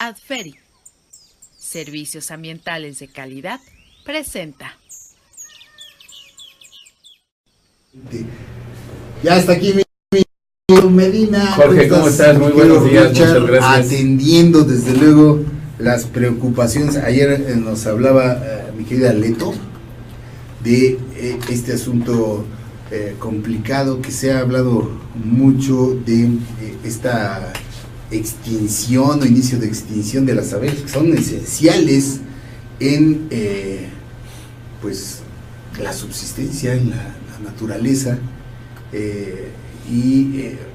Adferi, Servicios Ambientales de Calidad, presenta. Ya está aquí mi Medina. Jorge, ¿cómo estás? Muy buenos días, muchas gracias. Atendiendo desde luego las preocupaciones. Ayer nos hablaba mi querida Leto de este asunto complicado, que se ha hablado mucho de esta extinción o inicio de extinción de las abejas, que son esenciales en pues la subsistencia, en la naturaleza,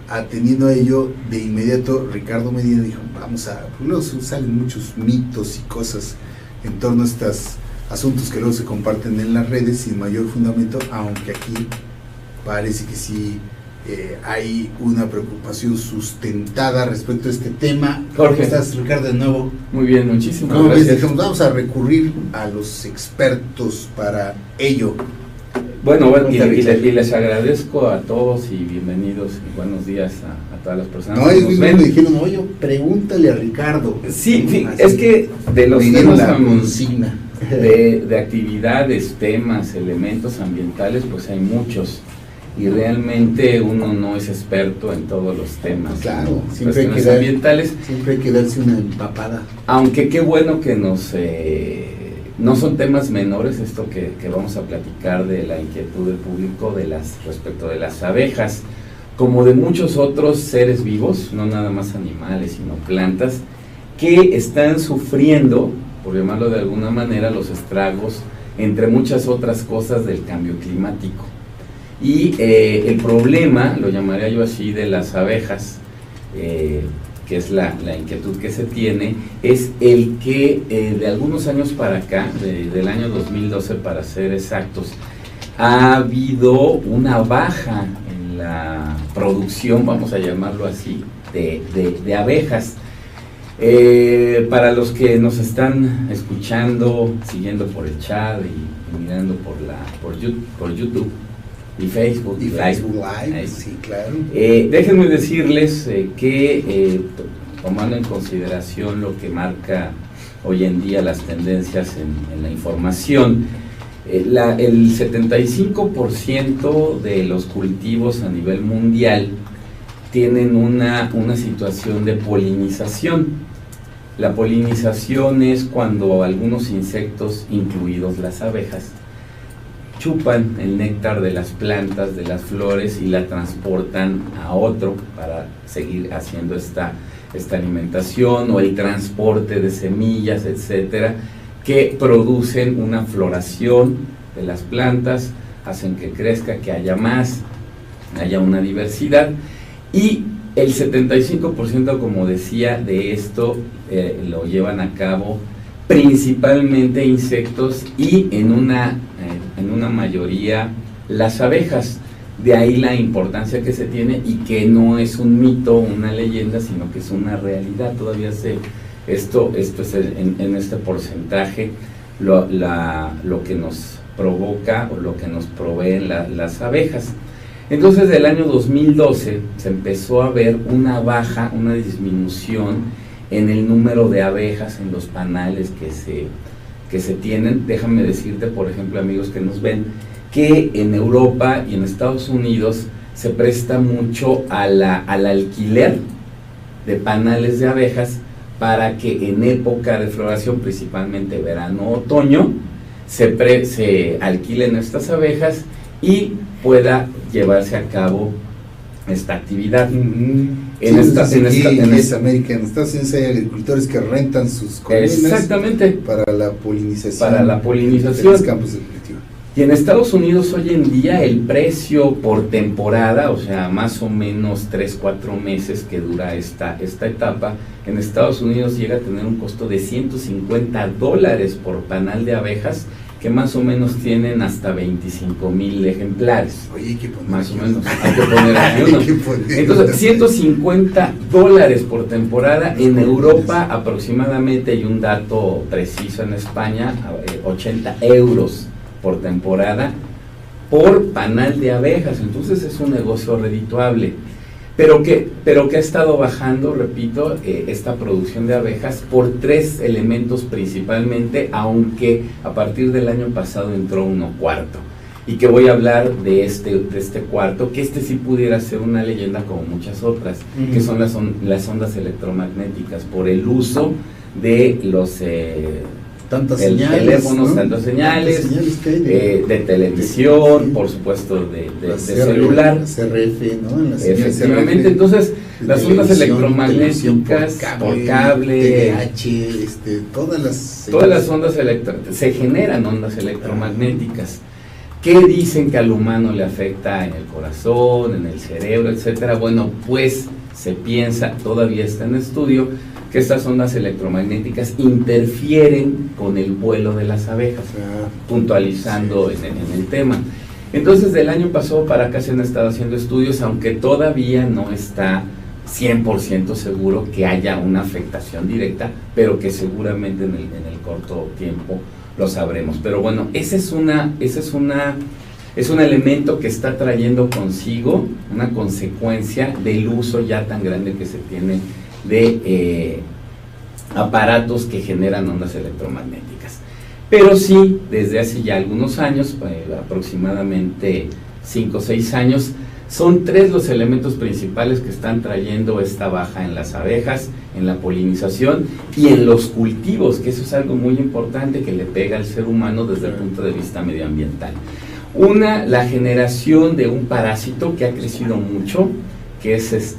atendiendo a ello, de inmediato Ricardo Medina dijo, luego salen muchos mitos y cosas en torno a estos asuntos que luego se comparten en las redes sin mayor fundamento, aunque aquí parece que sí hay una preocupación sustentada respecto a este tema. Jorge, ¿Cómo estás, Ricardo, de nuevo? Muy bien, muchísimas gracias. Dijimos, vamos a recurrir a los expertos para ello. Bueno, y les agradezco a todos y bienvenidos y buenos días a todas las personas que nos ven. Me dijeron, oye, pregúntale a Ricardo. Sí, es que de los temas de actividades, temas, elementos ambientales, pues hay muchos. Y realmente uno no es experto en todos los temas. Claro, siempre ambientales. Siempre hay que darse una empapada. Aunque qué bueno que no son temas menores esto que vamos a platicar, de la inquietud del público respecto de las abejas, como de muchos otros seres vivos, no nada más animales, sino plantas, que están sufriendo, por llamarlo de alguna manera, los estragos, entre muchas otras cosas, del cambio climático. Y el problema, lo llamaría yo así, de las abejas, que es la inquietud que se tiene, es el que de algunos años para acá, del año 2012 para ser exactos, ha habido una baja en la producción, vamos a llamarlo así, de abejas. Para los que nos están escuchando, siguiendo por el chat y mirando por YouTube y Facebook Live, sí, claro. Déjenme decirles que tomando en consideración lo que marca hoy en día las tendencias en la información, el 75% de los cultivos a nivel mundial tienen una situación de polinización. La polinización es cuando algunos insectos, incluidos las abejas, chupan el néctar de las plantas, de las flores, y la transportan a otro para seguir haciendo esta alimentación, o el transporte de semillas, etcétera, que producen una floración de las plantas, hacen que crezca, que haya una diversidad, y el 75%, como decía, de esto lo llevan a cabo principalmente insectos, y en una mayoría las abejas. De ahí la importancia que se tiene, y que no es un mito, una leyenda, sino que es una realidad. Todavía esto es en este porcentaje lo que nos provoca, o lo que nos proveen las abejas. Entonces, del año 2012 se empezó a ver una disminución en el número de abejas en los panales que se tienen. Déjame decirte, por ejemplo, amigos que nos ven, que en Europa y en Estados Unidos se presta mucho al alquiler de panales de abejas, para que en época de floración, principalmente verano-otoño, se alquilen estas abejas y pueda llevarse a cabo esta actividad. En Estados Unidos hay agricultores que rentan sus colmenas. Exactamente, para la polinización. De los campos de cultivo. Y en Estados Unidos hoy en día el precio por temporada, o sea, más o menos 3-4 meses que dura esta etapa, en Estados Unidos llega a tener un costo de $150 por panal de abejas, que más o menos tienen hasta 25,000 ejemplares. Oye, hay que poner más o menos, hay que poner aquí uno. Entonces, $150 por temporada. En Europa aproximadamente, y un dato preciso en España, 80 euros por temporada por panal de abejas. Entonces es un negocio redituable. pero que ha estado bajando, repito, esta producción de abejas por 3 elementos principalmente, aunque a partir del año pasado entró uno cuarto. Y que voy a hablar de este cuarto, que sí pudiera ser una leyenda como muchas otras, que son las ondas electromagnéticas, por el uso de los tantas señales, teléfonos, ¿no? Tantas señales que hay de televisión, sí, por supuesto de celular, CRF, ¿no? En efectivamente, CRF, entonces las ondas electromagnéticas por cable, TDAH, todas las ondas se generan ondas electromagnéticas que dicen que al humano le afecta en el corazón, en el cerebro, etcétera. Bueno, pues se piensa, todavía está en estudio, que estas ondas electromagnéticas interfieren con el vuelo de las abejas, puntualizando en el tema. Entonces, del año pasado para acá se han estado haciendo estudios, aunque todavía no está 100% seguro que haya una afectación directa, pero que seguramente en el corto tiempo lo sabremos. Pero bueno, ese es un elemento que está trayendo consigo una consecuencia del uso ya tan grande que se tiene de aparatos que generan ondas electromagnéticas. Pero sí, desde hace ya algunos años, aproximadamente 5 o 6 años, son 3 los elementos principales que están trayendo esta baja en las abejas, en la polinización y en los cultivos, que eso es algo muy importante que le pega al ser humano desde el punto de vista medioambiental. Una, la generación de un parásito que ha crecido mucho, que es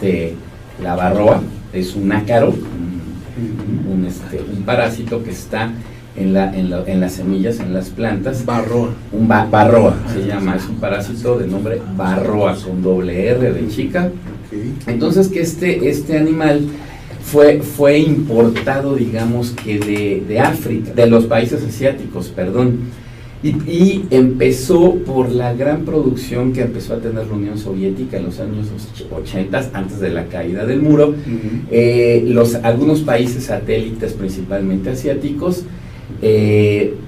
la varroa, es un ácaro, un parásito que está en las semillas, en las plantas. Varroa. Varroa se llama, es un parásito de nombre varroa, con doble R de chica. Okay. Entonces que este animal fue importado, digamos que de África, de los países asiáticos, perdón, y empezó por la gran producción que empezó a tener la Unión Soviética en los años 80, antes de la caída del muro. Algunos países satélites, principalmente asiáticos,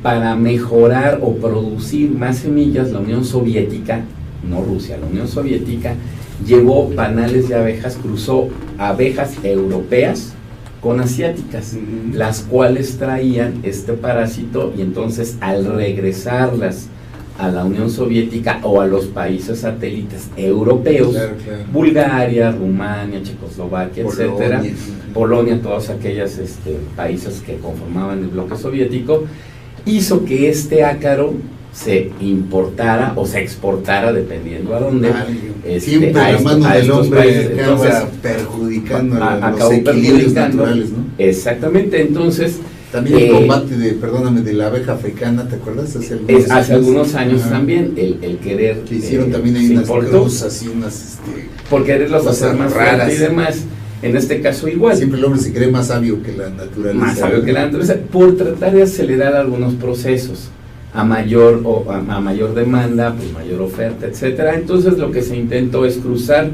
para mejorar o producir más semillas, la Unión Soviética, no Rusia, la Unión Soviética llevó panales de abejas, cruzó abejas europeas con asiáticas, las cuales traían este parásito, y entonces al regresarlas a la Unión Soviética o a los países satélites europeos, claro. Bulgaria, Rumania, Checoslovaquia, etcétera, Polonia, todos aquellos países que conformaban el bloque soviético, hizo que este ácaro se importara o se exportara, dependiendo a dónde. Siempre la mano del hombre acaba perjudicando a los equilibrios naturales, ¿no? Exactamente, entonces también el combate de la abeja africana, ¿te acuerdas? Hace algunos años también, el querer... Que hicieron también ahí unas cruzas y unas... por quererlos hacer más raras y demás. En este caso igual. Siempre el hombre se cree más sabio que la naturaleza. Más sabio que la naturaleza, por tratar de acelerar algunos procesos. A mayor demanda, pues mayor oferta, etcétera. Entonces lo que se intentó es cruzar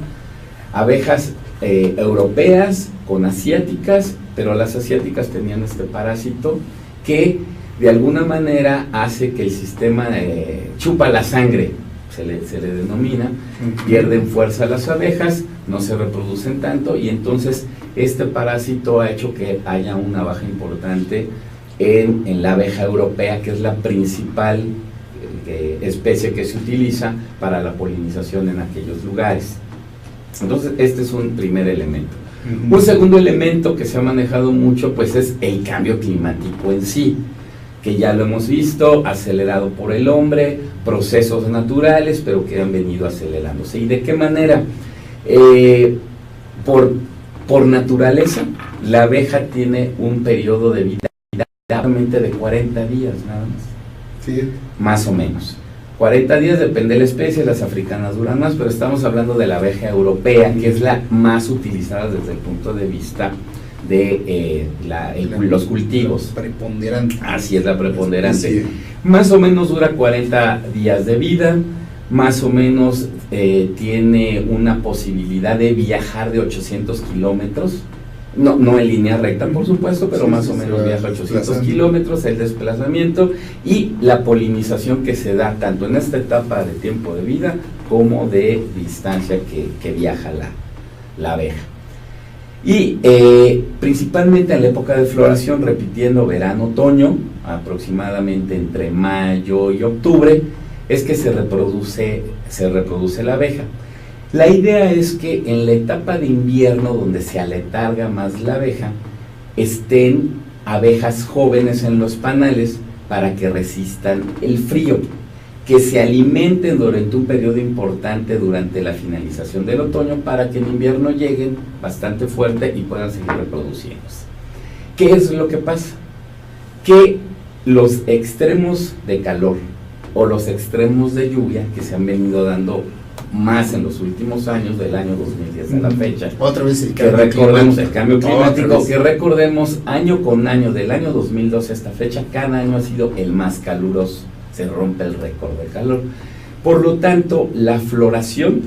abejas europeas con asiáticas, pero las asiáticas tenían este parásito que de alguna manera hace que el sistema chupa la sangre, se le denomina, pierden fuerza las abejas, no se reproducen tanto, y entonces este parásito ha hecho que haya una baja importante en la abeja europea, que es la principal especie que se utiliza para la polinización en aquellos lugares. Entonces este es un primer elemento. Un segundo elemento que se ha manejado mucho, pues, es el cambio climático en sí, que ya lo hemos visto, acelerado por el hombre, procesos naturales, pero que han venido acelerándose. ¿Y de qué manera? Por naturaleza, la abeja tiene un periodo de vida de 40 días nada más. Sí. Más o menos. 40 días, depende de la especie, las africanas duran más, pero estamos hablando de la abeja europea, que es la más utilizada desde el punto de vista de los cultivos. La preponderante. Así es, la preponderante. Sí. Más o menos dura 40 días de vida, más o menos tiene una posibilidad de viajar de 800 kilómetros. No en línea recta, por supuesto, pero más o menos viaja 800 kilómetros el desplazamiento, y la polinización que se da tanto en esta etapa de tiempo de vida como de distancia que viaja la abeja. Y principalmente en la época de floración, repitiendo verano-otoño, aproximadamente entre mayo y octubre, es que se reproduce la abeja. La idea es que en la etapa de invierno, donde se aletarga más la abeja, estén abejas jóvenes en los panales para que resistan el frío, que se alimenten durante un periodo importante durante la finalización del otoño para que en invierno lleguen bastante fuerte y puedan seguir reproduciéndose. ¿Qué es lo que pasa? Que los extremos de calor o los extremos de lluvia que se han venido dando más en los últimos años, del año 2010 a la fecha, otra vez el que cambio recordemos climático. el cambio climático, Otra vez. que recordemos año con año, del año 2012 a esta fecha, cada año ha sido el más caluroso, se rompe el récord de calor. Por lo tanto, la floración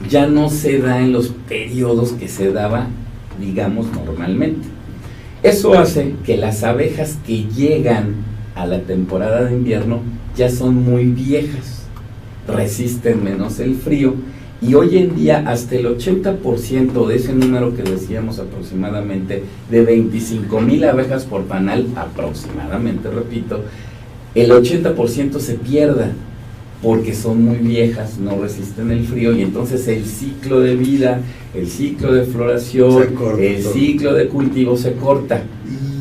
ya no se da en los periodos que se daba, digamos, normalmente. Eso hace que las abejas que llegan a la temporada de invierno ya son muy viejas, resisten menos el frío, y hoy en día hasta el 80% de ese número que decíamos aproximadamente, de 25,000 abejas por panal, aproximadamente, repito, el 80% se pierda porque son muy viejas, no resisten el frío, y entonces el ciclo de vida, el ciclo de floración, Se corta el todo. ciclo de cultivo se corta.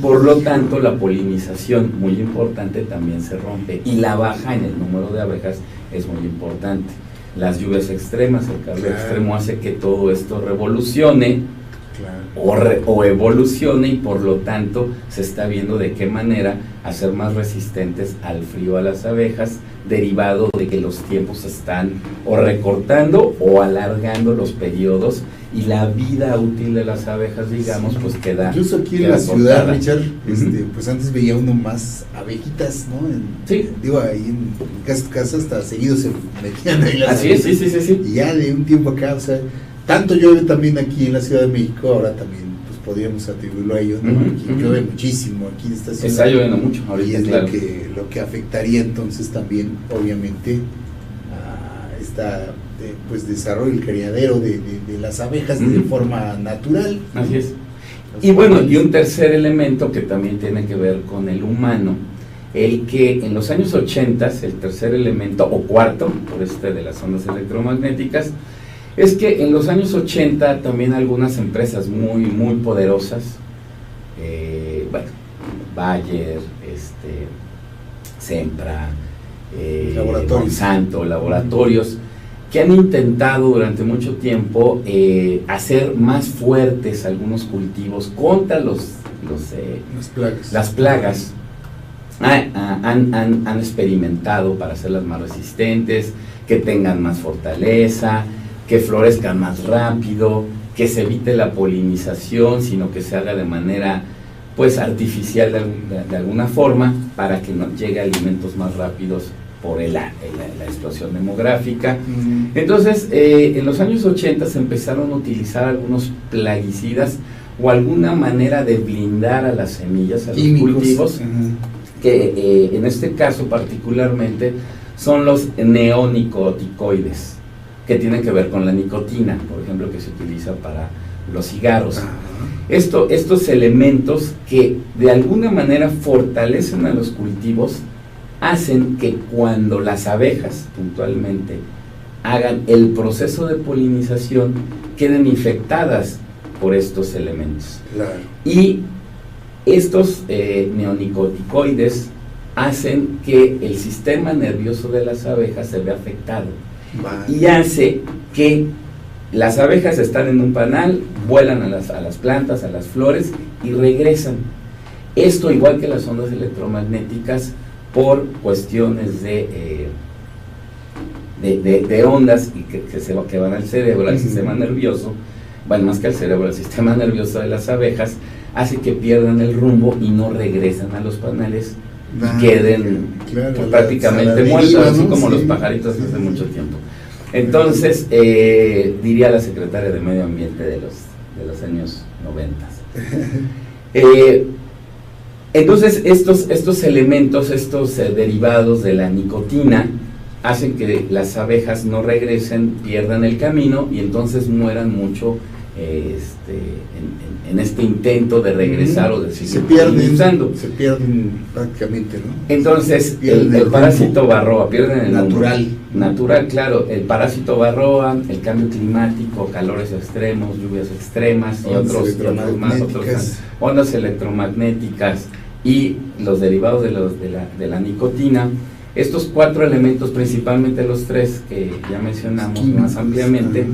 Por lo tanto, la polinización, muy importante, también se rompe, y la baja en el número de abejas es muy importante. Las lluvias extremas, el calor Claro. extremo hace que todo esto revolucione Claro. o evolucione, y por lo tanto se está viendo de qué manera hacer más resistentes al frío a las abejas, derivado de que los tiempos están o recortando o alargando los periodos, y la vida útil de las abejas, digamos, pues queda. Incluso aquí en queda la ciudad, cortada. Richard, Ujú. pues antes veía uno más abejitas, ¿no? Sí. Digo, ahí en casa hasta seguido se metían ahí las Así es, sí, abejas. sí, sí, sí. Y ya de un tiempo acá, o sea, tanto llueve también aquí en la Ciudad de México, ahora también pues podríamos atribuirlo a ello, ¿no? Ujú, Aquí ujú. llueve muchísimo, aquí en esta ciudad. Está lloviendo mucho Y ahorita, es claro. lo que afectaría entonces también, obviamente, a esta pues desarrollo, el criadero de las abejas de Ujú. forma natural. Así es. Y bueno, y un tercer elemento que también tiene que ver con el humano, el que en los años 80, el tercer elemento, o cuarto, por de las ondas electromagnéticas, es que en los años 80 también algunas empresas muy, muy poderosas, bueno, Bayer, Sempra, Laboratorios. Monsanto, laboratorios, que han intentado durante mucho tiempo hacer más fuertes algunos cultivos contra Las plagas. las plagas. Han experimentado para hacerlas más resistentes, que tengan más fortaleza, que florezcan más rápido, que se evite la polinización, sino que se haga de manera pues artificial de alguna forma, para que nos llegue alimentos más rápidos por la explosión demográfica. Entonces, en los años 80 se empezaron a utilizar algunos plaguicidas o alguna manera de blindar a las semillas, a los Químicos. cultivos, Ajá. que en este caso particularmente son los neonicoticoides, que tienen que ver con la nicotina, por ejemplo, que se utiliza para los cigarros. Ajá. Estos elementos que de alguna manera fortalecen a los cultivos, hacen que cuando las abejas puntualmente hagan el proceso de polinización, queden infectadas por estos elementos. Claro. Y estos neonicoticoides hacen que el sistema nervioso de las abejas se vea afectado, Vale. y hace que las abejas están en un panal, vuelan a las plantas, a las flores, y regresan. Esto, igual que las ondas electromagnéticas, por cuestiones de ondas y que van al cerebro, al sistema nervioso, bueno, más que al cerebro, al sistema nervioso de las abejas, hace que pierdan el rumbo y no regresan a los panales y queden claro, pues, a prácticamente la muertos, deriva, así ¿no? como Sí. los pajaritos Sí, hace sí. mucho tiempo. Entonces, diría la secretaria de Medio Ambiente de los años 90. Entonces, estos elementos, estos derivados de la nicotina, hacen que las abejas no regresen, pierdan el camino, y entonces mueran mucho en este intento de regresar o de seguir se pierden prácticamente, ¿no? Entonces, Pierden el parásito varroa, pierden el natural. Natural, claro, el parásito varroa, el cambio climático, calores extremos, lluvias extremas y otros ondas electromagnéticas y los derivados de la nicotina. Estos 4 elementos, principalmente los 3 que ya mencionamos más ampliamente,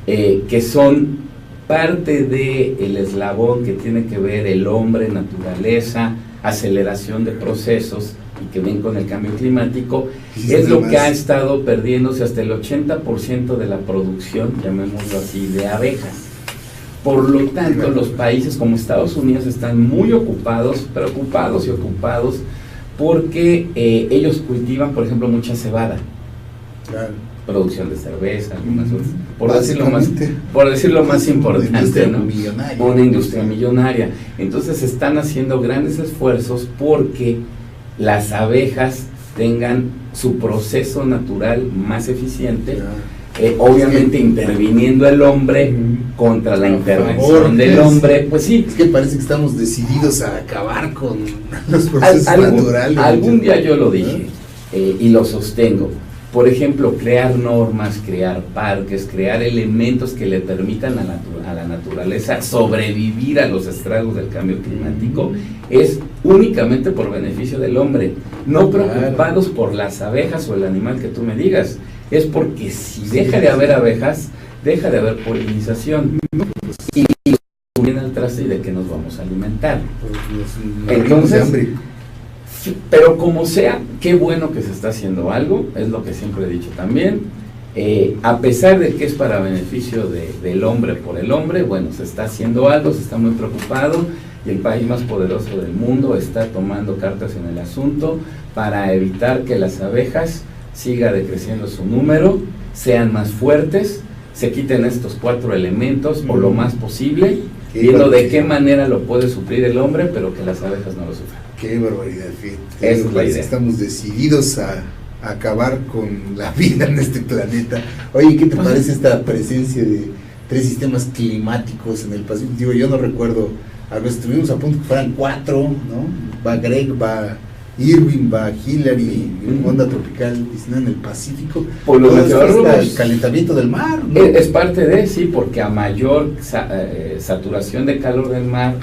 que son parte del eslabón que tiene que ver el hombre, naturaleza, aceleración de procesos y que ven con el cambio climático, es lo que ha estado perdiéndose hasta el 80% de la producción, llamémoslo así, de abejas. Por lo tanto, los países como Estados Unidos están muy preocupados porque ellos cultivan, por ejemplo, mucha cebada. Claro. Producción de cerveza, algunas otras, por decirlo más importante, ¿no? Una industria millonaria. Entonces están haciendo grandes esfuerzos porque las abejas tengan su proceso natural más eficiente, obviamente interviniendo el hombre contra la intervención del hombre. Pues sí, es que parece que estamos decididos a acabar con los procesos naturales. Algún día yo lo dije y lo sostengo. Por ejemplo, crear normas, crear parques, crear elementos que le permitan a la naturaleza sobrevivir a los estragos del cambio climático es únicamente por beneficio del hombre, no preocupados por las abejas o el animal que tú me digas, es porque si deja de haber abejas, deja de haber polinización y viene al traste y de qué nos vamos a alimentar. Entonces, pero como sea, qué bueno que se está haciendo algo, es lo que siempre he dicho también, a pesar de que es para beneficio del hombre por el hombre, bueno, se está haciendo algo, se está muy preocupado y el país más poderoso del mundo está tomando cartas en el asunto para evitar que las abejas siga decreciendo su número, sean más fuertes, se quiten estos 4 elementos o lo más posible, viendo de qué manera lo puede suplir el hombre, pero que las abejas no lo sufran. Qué barbaridad, fíjate. Es la idea. Estamos decididos a acabar con la vida en este planeta. Oye, ¿qué te parece esta presencia de 3 sistemas climáticos en el Pacífico? Digo, yo no recuerdo, a veces estuvimos a punto que fueran 4, ¿no? Va Greg, va Irving, va Hillary, onda tropical en el Pacífico. Por lo el calentamiento del mar, ¿no? Es parte de, sí, porque a mayor saturación de calor del mar,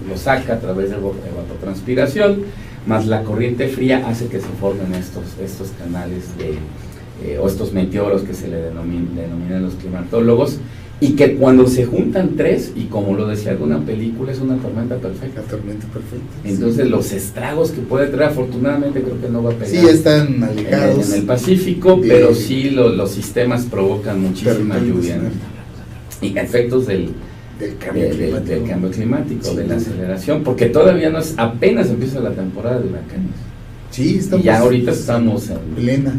lo saca a través de evapotranspiración, más la corriente fría hace que se formen estos canales o estos meteoros que se le denominan los climatólogos, y que cuando se juntan 3, y como lo decía alguna película, es una tormenta perfecta. La tormenta perfecta. Entonces los estragos que puede traer, afortunadamente creo que no va a pegar. Sí, ya están alejados en el Pacífico, pero sí los sistemas provocan muchísima lluvia, ¿no? Y efectos del cambio climático, sí, de la aceleración, porque todavía apenas empieza la temporada de huracanes. Sí, estamos. Y ya ahorita estamos en plena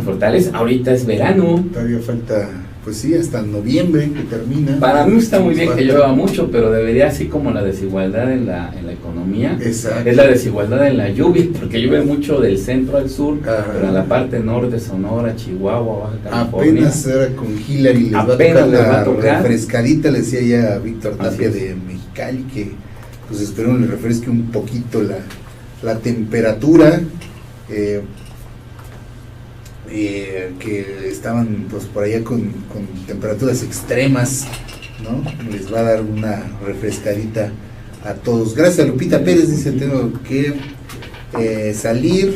fortaleza, ahorita es verano. Todavía falta, pues sí, hasta noviembre que termina. Para mí está muy bien que llueva mucho, pero debería, así como la desigualdad en la economía, exacto, es la desigualdad en la lluvia, porque llueve mucho del centro al sur, pero en la parte norte, Sonora, Chihuahua, Baja California. Apenas era con Hillary, les va a tocar refrescadita, le decía ya a Víctor Tapia de Mexicali, que pues espero le refresque un poquito la temperatura, que estaban pues por allá con temperaturas extremas, ¿no? Les va a dar una refrescadita a todos. Gracias a Lupita Pérez, dice, tengo que salir,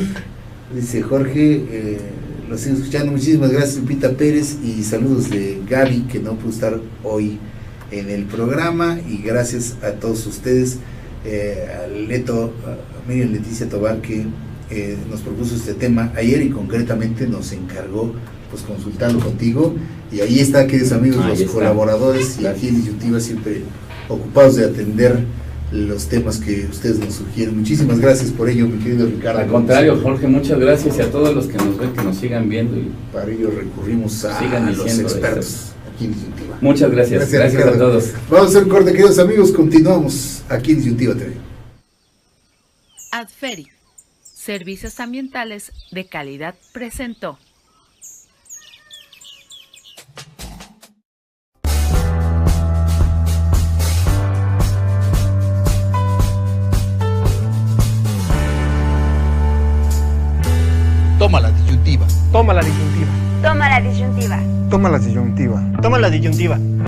dice Jorge, lo sigo escuchando, muchísimas gracias Lupita Pérez, y saludos de Gaby, que no pudo estar hoy en el programa, y gracias a todos ustedes, a Miriam Leticia Tobar, que nos propuso este tema ayer y concretamente nos encargó pues consultarlo contigo, y ahí está, queridos amigos, los colaboradores y aquí en Disyuntiva siempre ocupados de atender los temas que ustedes nos sugieren. Muchísimas gracias por ello, mi querido Ricardo. Al contrario, Jorge, muchas gracias, y a todos los que nos ven, que nos sigan viendo, y para ello recurrimos a los expertos aquí en Disyuntiva. Muchas gracias. Gracias a todos. Vamos a hacer un corte, queridos amigos, continuamos aquí en Disyuntiva TV. Adferi, Servicios Ambientales de Calidad, presentó. Toma la disyuntiva. Toma la disyuntiva. Toma la disyuntiva. Toma la disyuntiva. Toma la disyuntiva.